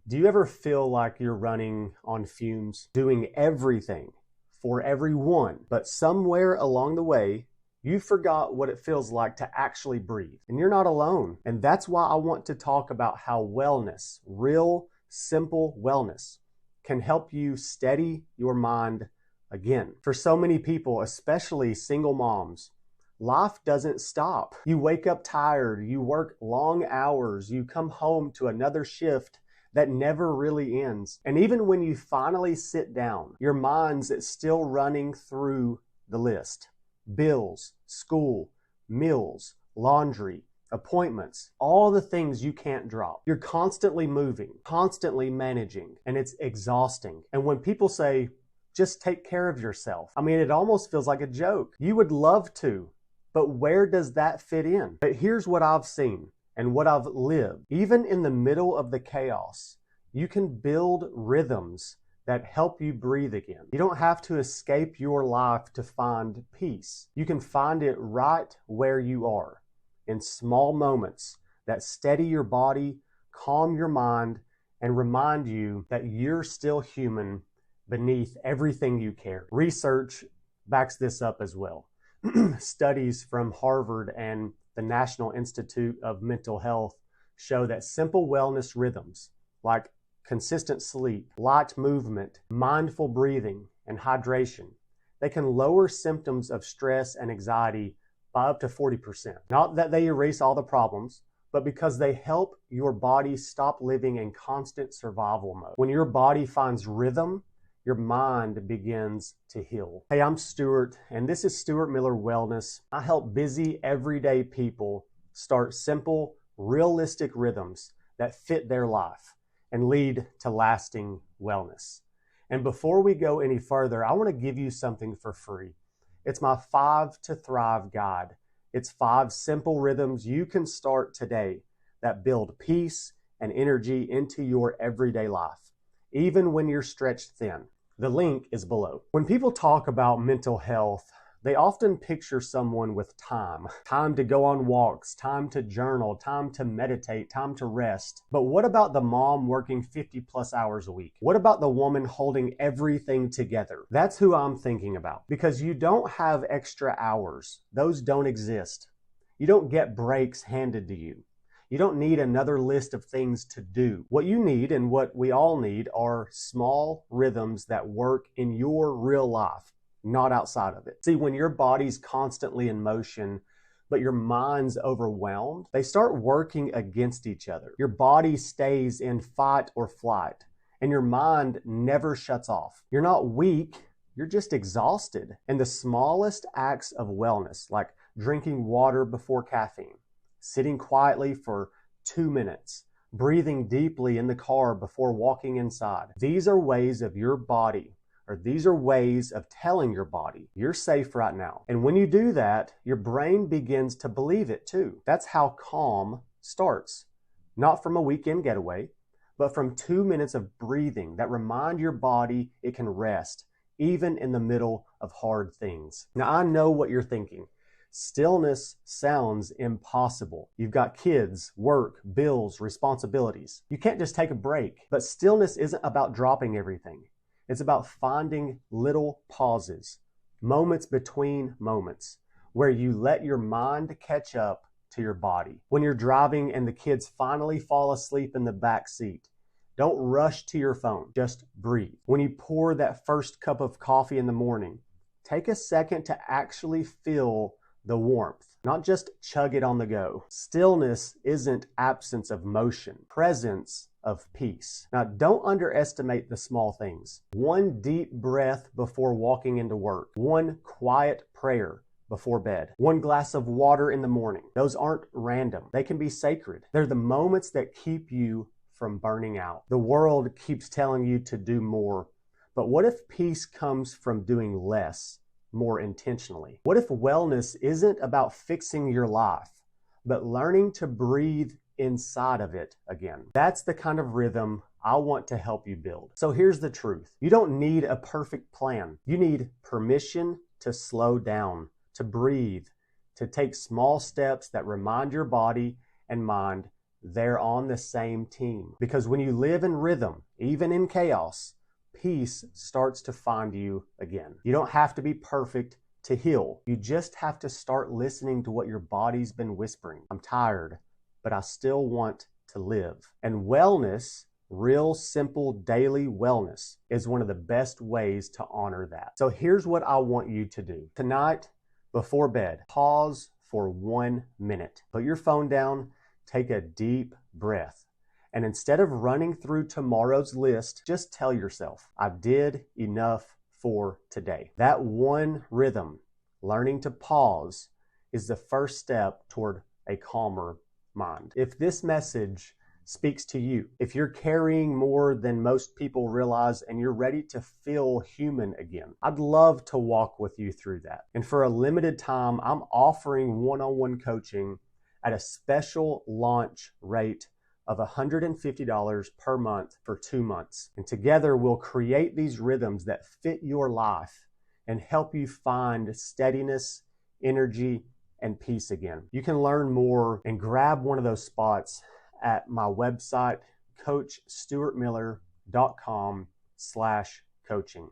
Do you ever feel like you're running on fumes, doing everything for everyone, but somewhere along the way, you forgot what it feels like to actually breathe? And you're not alone. And that's why I want to talk about how wellness, real, simple wellness, can help you steady your mind again. For so many people, especially single moms, life doesn't stop. You wake up tired, you work long hours, you come home to another shift that never really ends. And even when you finally sit down, your mind's still running through the list. Bills, school, meals, laundry, appointments, all the things you can't drop. You're constantly moving, constantly managing, and it's exhausting. And when people say, just take care of yourself, I mean, it almost feels like a joke. You would love to, but where does that fit in? But here's what I've seen and what I've lived. Even in the middle of the chaos, you can build rhythms that help you breathe again. You don't have to escape your life to find peace. You can find it right where you are, in small moments that steady your body, calm your mind, and remind you that you're still human beneath everything you carry. Research backs this up as well. Studies from Harvard and the National Institute of Mental Health show that simple wellness rhythms like consistent sleep, light movement, mindful breathing, and hydration, they can lower symptoms of stress and anxiety by up to 40%. Not that they erase all the problems, but because they help your body stop living in constant survival mode. When your body finds rhythm, your mind begins to heal. Hey, I'm Stuart, and this is Stuart Miller Wellness. I help busy, everyday people start simple, realistic rhythms that fit their life and lead to lasting wellness. And before we go any further, I want to give you something for free. It's my 5 to Thrive guide. It's 5 simple rhythms you can start today that build peace and energy into your everyday life, even when you're stretched thin. The link is below. When people talk about mental health, they often picture someone with time to go on walks, time to journal, time to meditate, time to rest. But what about the mom working 50 plus hours a week? What about the woman holding everything together? That's who I'm thinking about, because you don't have extra hours. Those don't exist. You don't get breaks handed to you. You don't need another list of things to do. What you need, and what we all need, are small rhythms that work in your real life, not outside of it. See, when your body's constantly in motion, but your mind's overwhelmed, they start working against each other. Your body stays in fight or flight, and your mind never shuts off. You're not weak, you're just exhausted. And the smallest acts of wellness, like drinking water before caffeine, sitting quietly for 2 minutes, breathing deeply in the car before walking inside, these are ways of your body, or these are ways of telling your body, you're safe right now. And when you do that, your brain begins to believe it too. That's how calm starts. Not from a weekend getaway, but from 2 minutes of breathing that remind your body it can rest, even in the middle of hard things. Now, I know what you're thinking. Stillness sounds impossible. You've got kids, work, bills, responsibilities. You can't just take a break. But stillness isn't about dropping everything. It's about finding little pauses, moments between moments, where you let your mind catch up to your body. When you're driving and the kids finally fall asleep in the back seat, don't rush to your phone. Just breathe. When you pour that first cup of coffee in the morning, take a second to actually feel the warmth, not just chug it on the go. Stillness isn't absence of motion, presence of peace. Now, don't underestimate the small things. One deep breath before walking into work, one quiet prayer before bed, one glass of water in the morning. Those aren't random. They can be sacred. They're the moments that keep you from burning out. The world keeps telling you to do more, but what if peace comes from doing less, more intentionally? What if wellness isn't about fixing your life, but learning to breathe inside of it again? That's the kind of rhythm I want to help you build. So here's the truth. You don't need a perfect plan. You need permission to slow down, to breathe, to take small steps that remind your body and mind they're on the same team. Because when you live in rhythm, even in chaos, peace starts to find you again. You don't have to be perfect to heal. You just have to start listening to what your body's been whispering. I'm tired, but I still want to live. And wellness, real simple daily wellness, is one of the best ways to honor that. So here's what I want you to do. Tonight, before bed, pause for 1 minute. Put your phone down, take a deep breath. And instead of running through tomorrow's list, just tell yourself, I did enough for today. That one rhythm, learning to pause, is the first step toward a calmer mind. If this message speaks to you, if you're carrying more than most people realize and you're ready to feel human again, I'd love to walk with you through that. And for a limited time, I'm offering one-on-one coaching at a special launch rate of $150 per month for 2 months. And together we'll create these rhythms that fit your life and help you find steadiness, energy, and peace again. You can learn more and grab one of those spots at my website, coachstuartmiller.com/coaching.